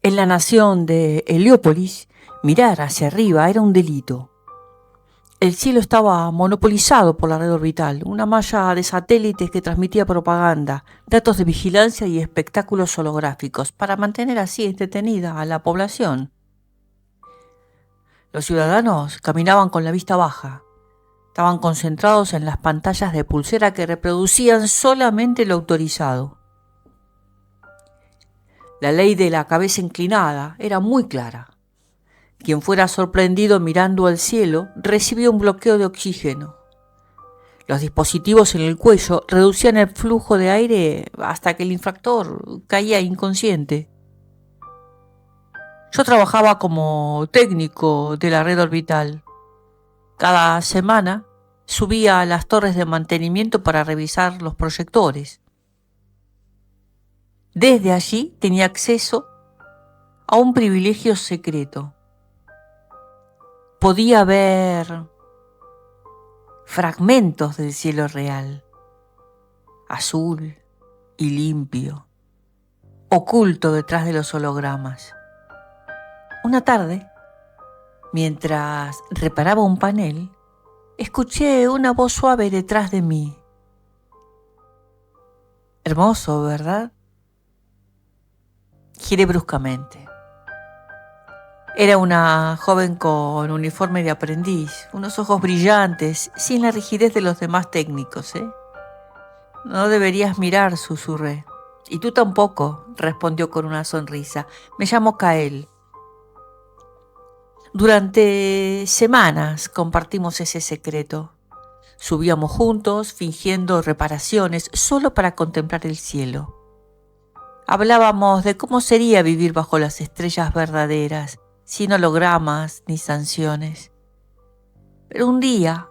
En la nación de Heliópolis, mirar hacia arriba era un delito. El cielo estaba monopolizado por la red orbital, una malla de satélites que transmitía propaganda, datos de vigilancia y espectáculos holográficos para mantener así entretenida a la población. Los ciudadanos caminaban con la vista baja. Estaban concentrados en las pantallas de pulsera que reproducían solamente lo autorizado. La ley de la cabeza inclinada era muy clara. Quien fuera sorprendido mirando al cielo recibía un bloqueo de oxígeno. Los dispositivos en el cuello reducían el flujo de aire hasta que el infractor caía inconsciente. Yo trabajaba como técnico de la red orbital. Cada semana subía a las torres de mantenimiento para revisar los proyectores. Desde allí tenía acceso a un privilegio secreto. Podía ver fragmentos del cielo real, azul y limpio, oculto detrás de los hologramas. Una tarde, mientras reparaba un panel, escuché una voz suave detrás de mí. Hermoso, ¿verdad? Giré bruscamente. Era una joven con uniforme de aprendiz, unos ojos brillantes, sin la rigidez de los demás técnicos, ¿eh? No deberías mirar, susurré. Y tú tampoco, respondió con una sonrisa. Me llamo Kael. Durante semanas compartimos ese secreto. Subíamos juntos, fingiendo reparaciones, solo para contemplar el cielo. Hablábamos de cómo sería vivir bajo las estrellas verdaderas, sin hologramas ni sanciones. Pero un día,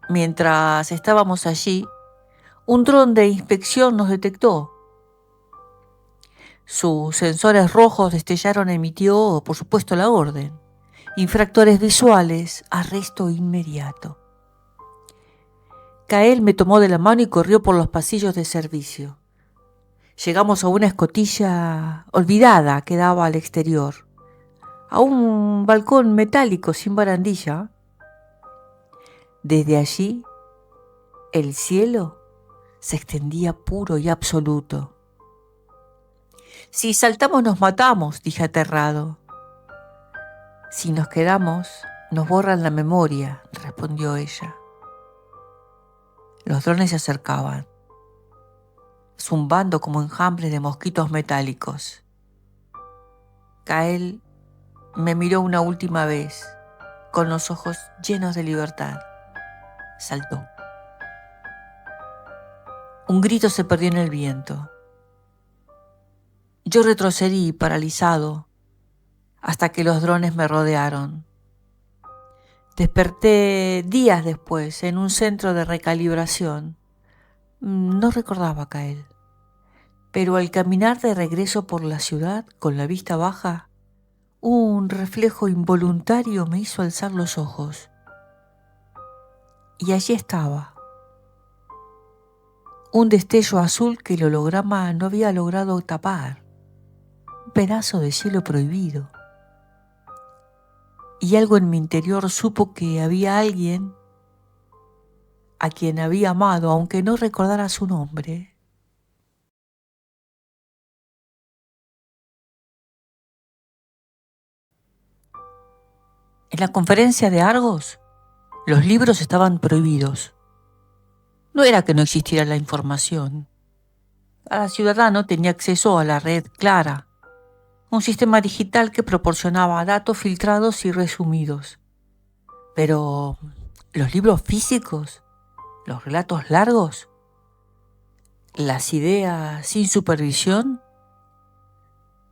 mientras estábamos allí, un dron de inspección nos detectó. Sus sensores rojos destellaron, emitió, por supuesto, la orden. Infractores visuales, arresto inmediato. Kael me tomó de la mano y corrió por los pasillos de servicio. Llegamos a una escotilla olvidada que daba al exterior, a un balcón metálico sin barandilla. Desde allí, el cielo se extendía puro y absoluto. Si saltamos nos matamos, dije aterrado. Si nos quedamos, nos borran la memoria, respondió ella. Los drones se acercaban, zumbando como enjambres de mosquitos metálicos. Kael me miró una última vez, con los ojos llenos de libertad. Saltó. Un grito se perdió en el viento. Yo retrocedí, paralizado, hasta que los drones me rodearon. Desperté días después en un centro de recalibración. No recordaba a Kael, pero al caminar de regreso por la ciudad con la vista baja, un reflejo involuntario me hizo alzar los ojos. Y allí estaba, un destello azul que el holograma no había logrado tapar, un pedazo de cielo prohibido. Y algo en mi interior supo que había alguien a quien había amado, aunque no recordara su nombre. En la conferencia de Argos, los libros estaban prohibidos. No era que no existiera la información. Cada ciudadano tenía acceso a la red clara, un sistema digital que proporcionaba datos filtrados y resumidos. Pero los libros físicos, los relatos largos, las ideas sin supervisión,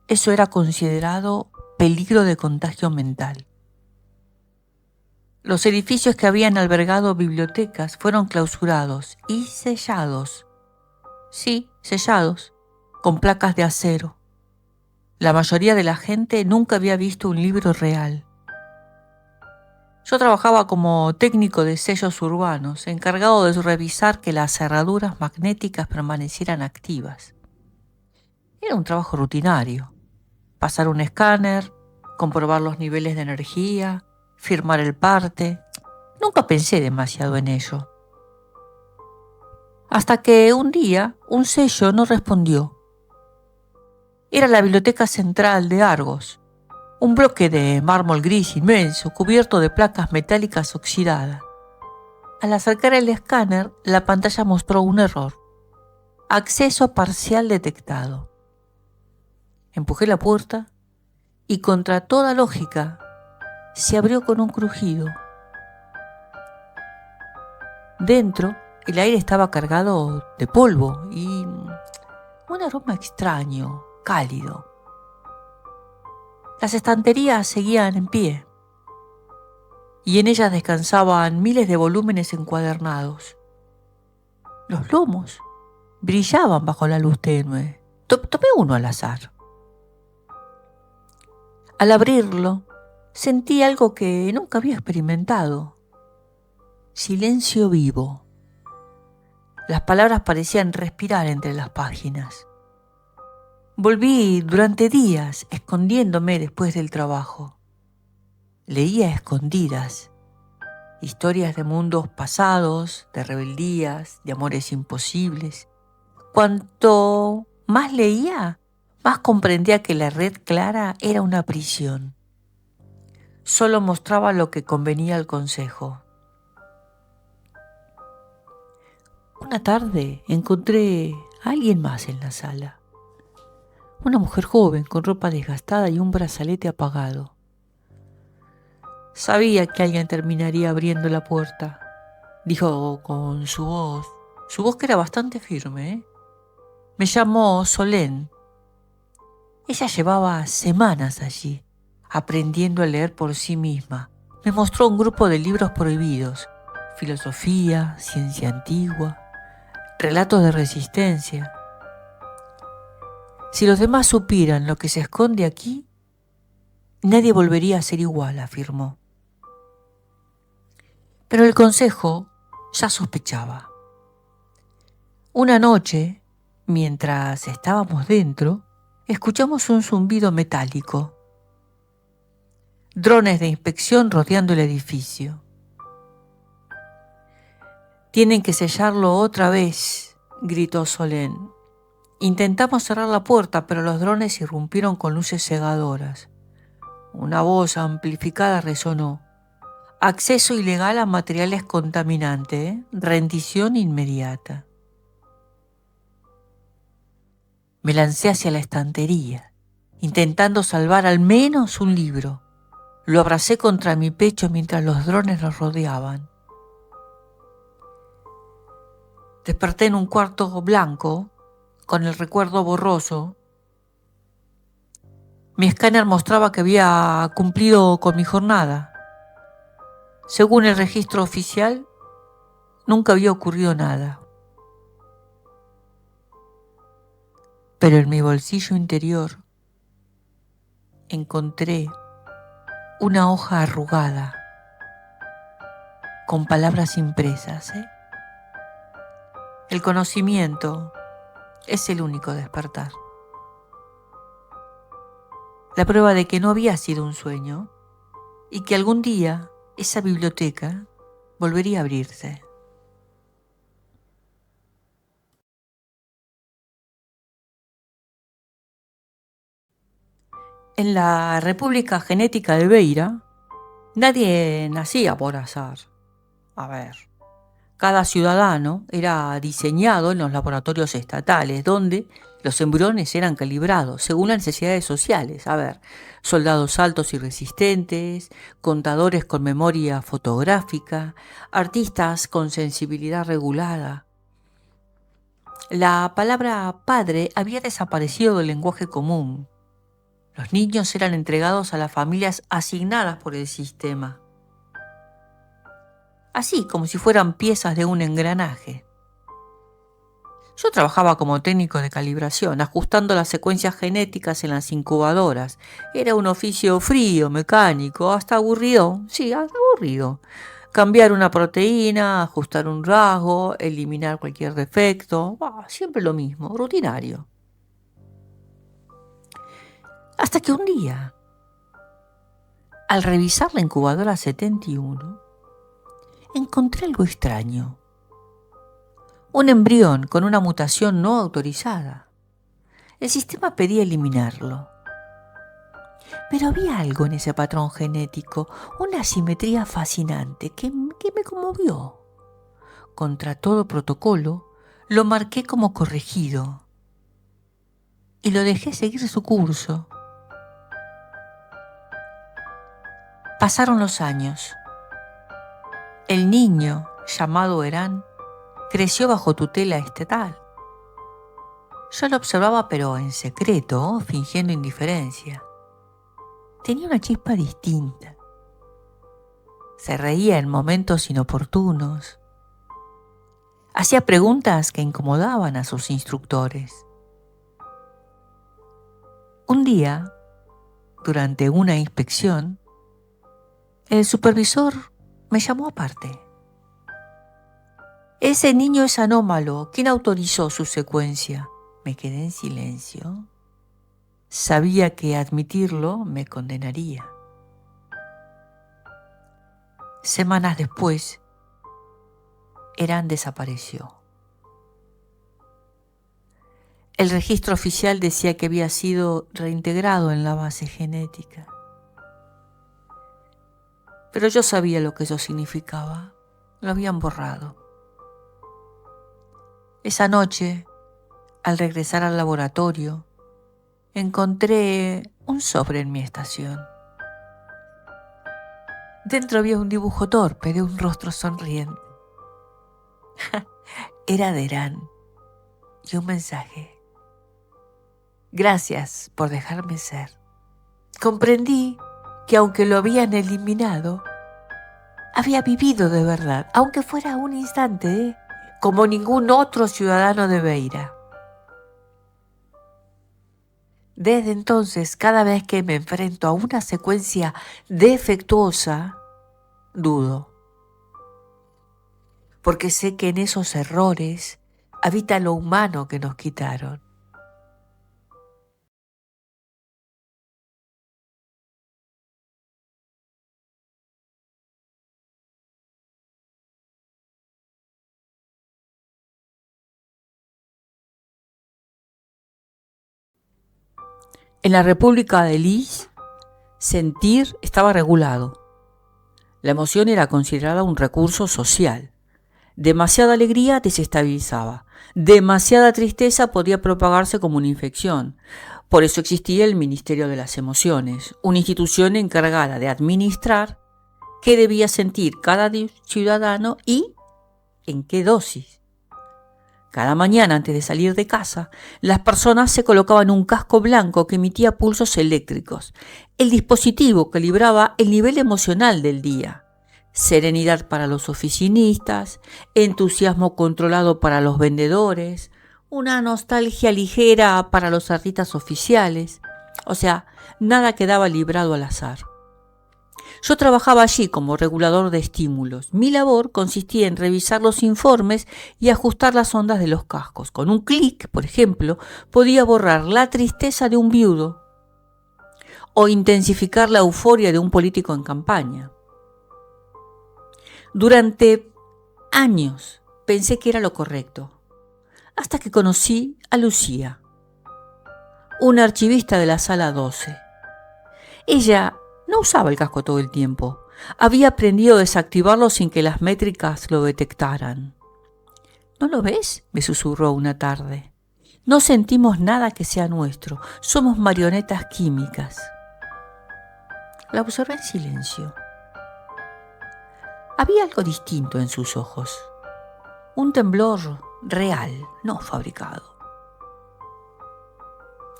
eso era considerado peligro de contagio mental. Los edificios que habían albergado bibliotecas fueron clausurados y sellados. Sí, sellados, con placas de acero. La mayoría de la gente nunca había visto un libro real. Yo trabajaba como técnico de sellos urbanos, encargado de revisar que las cerraduras magnéticas permanecieran activas. Era un trabajo rutinario, pasar un escáner, comprobar los niveles de energía, firmar el parte. Nunca pensé demasiado en ello. Hasta que un día un sello no respondió. Era la biblioteca central de Argos, un bloque de mármol gris inmenso cubierto de placas metálicas oxidadas. Al acercar el escáner, la pantalla mostró un error. Acceso parcial detectado. Empujé la puerta y contra toda lógica se abrió con un crujido. Dentro, el aire estaba cargado de polvo y un aroma extraño, cálido. Las estanterías seguían en pie y en ellas descansaban miles de volúmenes encuadernados. Los lomos brillaban bajo la luz tenue. Tomé uno al azar. Al abrirlo, sentí algo que nunca había experimentado. Silencio vivo. Las palabras parecían respirar entre las páginas. Volví durante días, escondiéndome después del trabajo. Leía a escondidas. Historias de mundos pasados, de rebeldías, de amores imposibles. Cuanto más leía, más comprendía que la red clara era una prisión. Solo mostraba lo que convenía al consejo. Una tarde encontré a alguien más en la sala. Una mujer joven con ropa desgastada y un brazalete apagado. Sabía que alguien terminaría abriendo la puerta, dijo con su voz que era bastante firme, ¿eh? Me llamó Solén. Ella llevaba semanas allí, aprendiendo a leer por sí misma. Me mostró un grupo de libros prohibidos: filosofía, ciencia antigua, relatos de resistencia. Si los demás supieran lo que se esconde aquí, nadie volvería a ser igual, afirmó. Pero el consejo ya sospechaba. Una noche, mientras estábamos dentro, escuchamos un zumbido metálico. Drones de inspección rodeando el edificio. Tienen que sellarlo otra vez, gritó Solén. Intentamos cerrar la puerta, pero los drones irrumpieron con luces cegadoras. Una voz amplificada resonó. Acceso ilegal a materiales contaminantes, rendición inmediata. Me lancé hacia la estantería, intentando salvar al menos un libro. Lo abracé contra mi pecho mientras los drones nos rodeaban. Desperté en un cuarto blanco, con el recuerdo borroso. Mi escáner mostraba que había cumplido con mi jornada. Según el registro oficial, nunca había ocurrido nada. Pero en mi bolsillo interior encontré una hoja arrugada con palabras impresas. El conocimiento es el único despertar. La prueba de que no había sido un sueño y que algún día esa biblioteca volvería a abrirse. En la República Genética de Beira, nadie nacía por azar. A ver, cada ciudadano era diseñado en los laboratorios estatales, donde los embriones eran calibrados según las necesidades sociales. A ver, soldados altos y resistentes, contadores con memoria fotográfica, artistas con sensibilidad regulada. La palabra padre había desaparecido del lenguaje común. Los niños eran entregados a las familias asignadas por el sistema. Así como si fueran piezas de un engranaje. Yo trabajaba como técnico de calibración, ajustando las secuencias genéticas en las incubadoras. Era un oficio frío, mecánico, hasta aburrido. Sí, hasta aburrido. Cambiar una proteína, ajustar un rasgo, eliminar cualquier defecto. Siempre lo mismo, rutinario. Hasta que un día, al revisar la incubadora 71, encontré algo extraño. Un embrión con una mutación no autorizada. El sistema pedía eliminarlo. Pero había algo en ese patrón genético, una simetría fascinante que me conmovió. Contra todo protocolo, lo marqué como corregido y lo dejé seguir su curso. Pasaron los años. El niño, llamado Herán, creció bajo tutela estatal. Yo lo observaba, pero en secreto, fingiendo indiferencia. Tenía una chispa distinta. Se reía en momentos inoportunos. Hacía preguntas que incomodaban a sus instructores. Un día, durante una inspección, el supervisor me llamó aparte. Ese niño es anómalo. ¿Quién autorizó su secuencia? Me quedé en silencio. Sabía que admitirlo me condenaría. Semanas después, Herán desapareció. El registro oficial decía que había sido reintegrado en la base genética. Pero yo sabía lo que eso significaba. Lo habían borrado. Esa noche, al regresar al laboratorio, encontré un sobre en mi estación. Dentro había un dibujo torpe de un rostro sonriente. Era de Herán y un mensaje. Gracias por dejarme ser. Comprendí que aunque lo habían eliminado, había vivido de verdad, aunque fuera un instante, como ningún otro ciudadano de Beira. Desde entonces, cada vez que me enfrento a una secuencia defectuosa, dudo. Porque sé que en esos errores habita lo humano que nos quitaron. En la República de Lis, sentir estaba regulado. La emoción era considerada un recurso social. Demasiada alegría desestabilizaba. Demasiada tristeza podía propagarse como una infección. Por eso existía el Ministerio de las Emociones, una institución encargada de administrar qué debía sentir cada ciudadano y en qué dosis. Cada mañana antes de salir de casa, las personas se colocaban un casco blanco que emitía pulsos eléctricos. El dispositivo calibraba el nivel emocional del día. Serenidad para los oficinistas, entusiasmo controlado para los vendedores, una nostalgia ligera para los artistas oficiales. O sea, nada quedaba librado al azar. Yo trabajaba allí como regulador de estímulos. Mi labor consistía en revisar los informes y ajustar las ondas de los cascos. Con un clic, por ejemplo, podía borrar la tristeza de un viudo o intensificar la euforia de un político en campaña. Durante años pensé que era lo correcto, hasta que conocí a Lucía, una archivista de la sala 12. Ella no usaba el casco todo el tiempo. Había aprendido a desactivarlo sin que las métricas lo detectaran. ¿No lo ves?, me susurró una tarde. No sentimos nada que sea nuestro. Somos marionetas químicas. La observé en silencio. Había algo distinto en sus ojos. Un temblor real, no fabricado.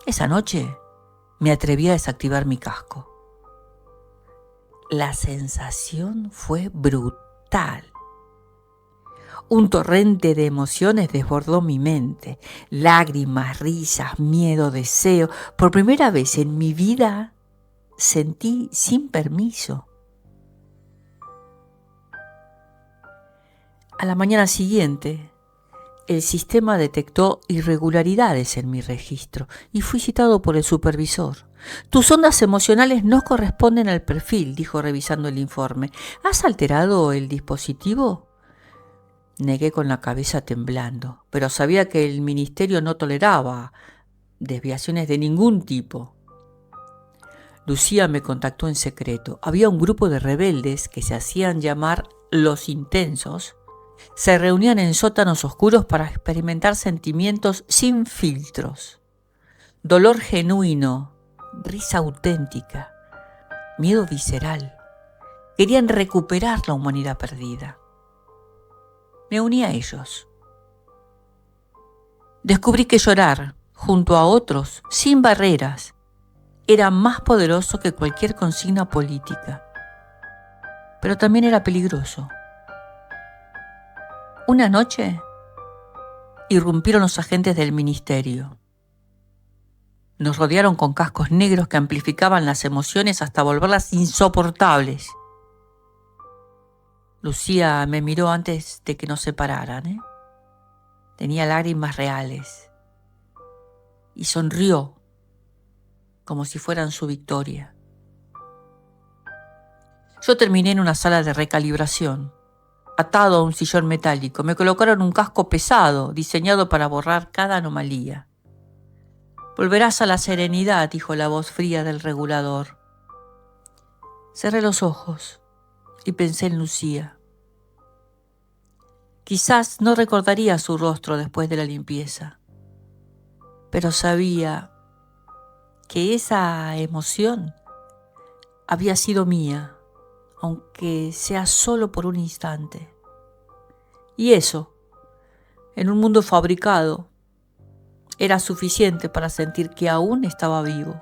Esa noche me atreví a desactivar mi casco. La sensación fue brutal. Un torrente de emociones desbordó mi mente. Lágrimas, risas, miedo, deseo. Por primera vez en mi vida sentí sin permiso. A la mañana siguiente El sistema detectó irregularidades en mi registro y fui citado por el supervisor. Tus ondas emocionales no corresponden al perfil, dijo revisando el informe. ¿Has alterado el dispositivo? Negué con la cabeza temblando, pero sabía que el ministerio no toleraba desviaciones de ningún tipo. Lucía me contactó en secreto. Había un grupo de rebeldes que se hacían llamar los intensos. Se reunían en sótanos oscuros para experimentar sentimientos sin filtros. Dolor genuino, risa auténtica, miedo visceral. Querían recuperar la humanidad perdida. Me uní a ellos. Descubrí que llorar, junto a otros, sin barreras, era más poderoso que cualquier consigna política. Pero también era peligroso. Una noche irrumpieron los agentes del ministerio. Nos rodearon con cascos negros que amplificaban las emociones hasta volverlas insoportables. Lucía me miró antes de que nos separaran, Tenía lágrimas reales. Y sonrió como si fueran su victoria. Yo terminé en una sala de recalibración. Atado a un sillón metálico, me colocaron un casco pesado, diseñado para borrar cada anomalía. Volverás a la serenidad, dijo la voz fría del regulador. Cerré los ojos y pensé en Lucía. Quizás no recordaría su rostro después de la limpieza, pero sabía que esa emoción había sido mía, aunque sea solo por un instante. Y eso, en un mundo fabricado, era suficiente para sentir que aún estaba vivo.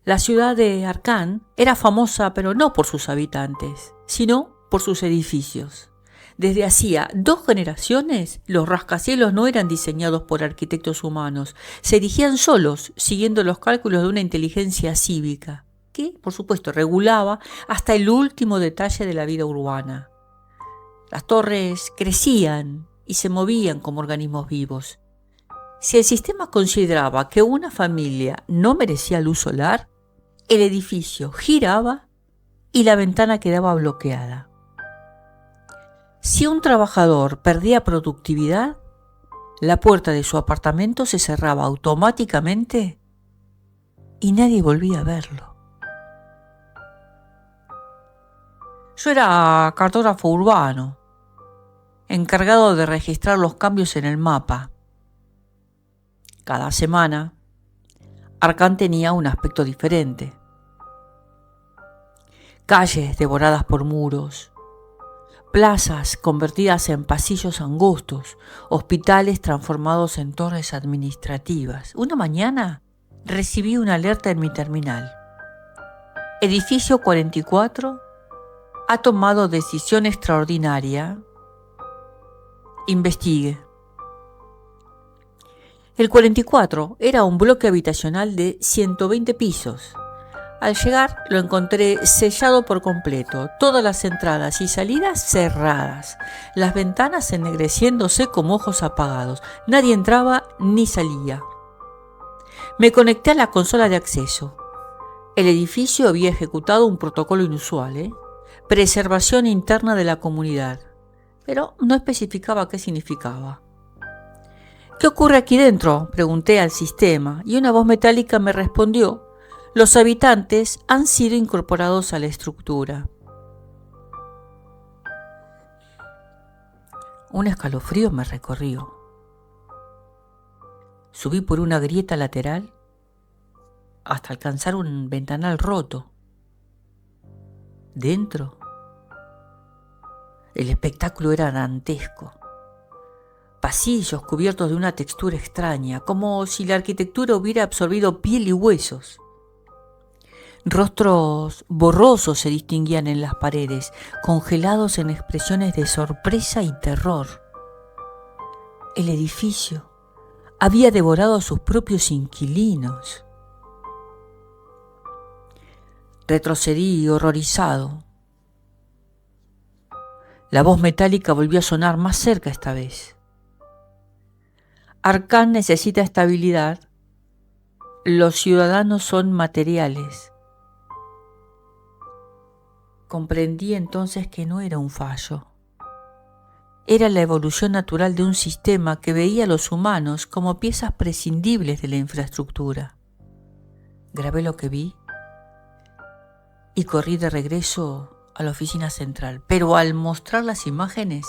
La ciudad de Arcán era famosa, pero no por sus habitantes, sino por sus edificios. Desde hacía 2 generaciones, los rascacielos no eran diseñados por arquitectos humanos, se erigían solos, siguiendo los cálculos de una inteligencia cívica, que, por supuesto, regulaba hasta el último detalle de la vida urbana. Las torres crecían y se movían como organismos vivos. Si el sistema consideraba que una familia no merecía luz solar, el edificio giraba y la ventana quedaba bloqueada. Si un trabajador perdía productividad, la puerta de su apartamento se cerraba automáticamente y nadie volvía a verlo. Yo era cartógrafo urbano, encargado de registrar los cambios en el mapa. Cada semana, Arcán tenía un aspecto diferente. Calles devoradas por muros, plazas convertidas en pasillos angostos, hospitales transformados en torres administrativas. Una mañana recibí una alerta en mi terminal. Edificio 44 ha tomado decisión extraordinaria. Investigue. El 44 era un bloque habitacional de 120 pisos. Al llegar lo encontré sellado por completo, todas las entradas y salidas cerradas, las ventanas ennegreciéndose como ojos apagados. Nadie entraba ni salía. Me conecté a la consola de acceso. El edificio había ejecutado un protocolo inusual, preservación interna de la comunidad, pero no especificaba qué significaba. ¿Qué ocurre aquí dentro?, pregunté al sistema, y una voz metálica me respondió: los habitantes han sido incorporados a la estructura. Un escalofrío me recorrió. Subí por una grieta lateral hasta alcanzar un ventanal roto. Dentro, el espectáculo era dantesco. Pasillos cubiertos de una textura extraña, como si la arquitectura hubiera absorbido piel y huesos. Rostros borrosos se distinguían en las paredes, congelados en expresiones de sorpresa y terror. El edificio había devorado a sus propios inquilinos. Retrocedí horrorizado. La voz metálica volvió a sonar más cerca esta vez. Arcán necesita estabilidad. Los ciudadanos son materiales. Comprendí entonces que no era un fallo. Era la evolución natural de un sistema que veía a los humanos como piezas prescindibles de la infraestructura. Grabé lo que vi y corrí de regreso a la oficina central. Pero al mostrar las imágenes,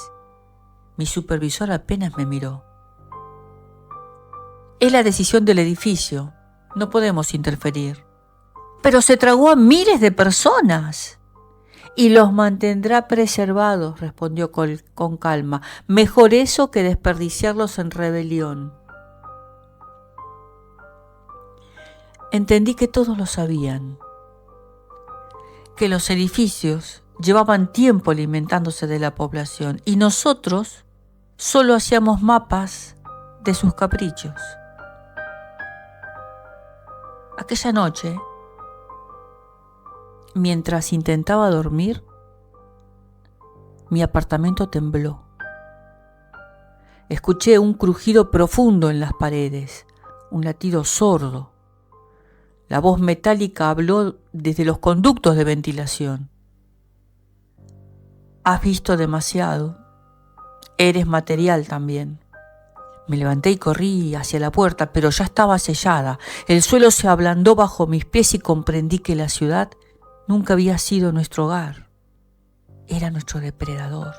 mi supervisor apenas me miró. Es la decisión del edificio. No podemos interferir. Pero se tragó a miles de personas. Y los mantendrá preservados, respondió con calma. Mejor eso que desperdiciarlos en rebelión. Entendí que todos lo sabían. Que los edificios llevaban tiempo alimentándose de la población y nosotros solo hacíamos mapas de sus caprichos. Aquella noche, mientras intentaba dormir, mi apartamento tembló. Escuché un crujido profundo en las paredes, un latido sordo. La voz metálica habló desde los conductos de ventilación. Has visto demasiado. Eres material también. Me levanté y corrí hacia la puerta, pero ya estaba sellada. El suelo se ablandó bajo mis pies y comprendí que la ciudad nunca había sido nuestro hogar. Era nuestro depredador.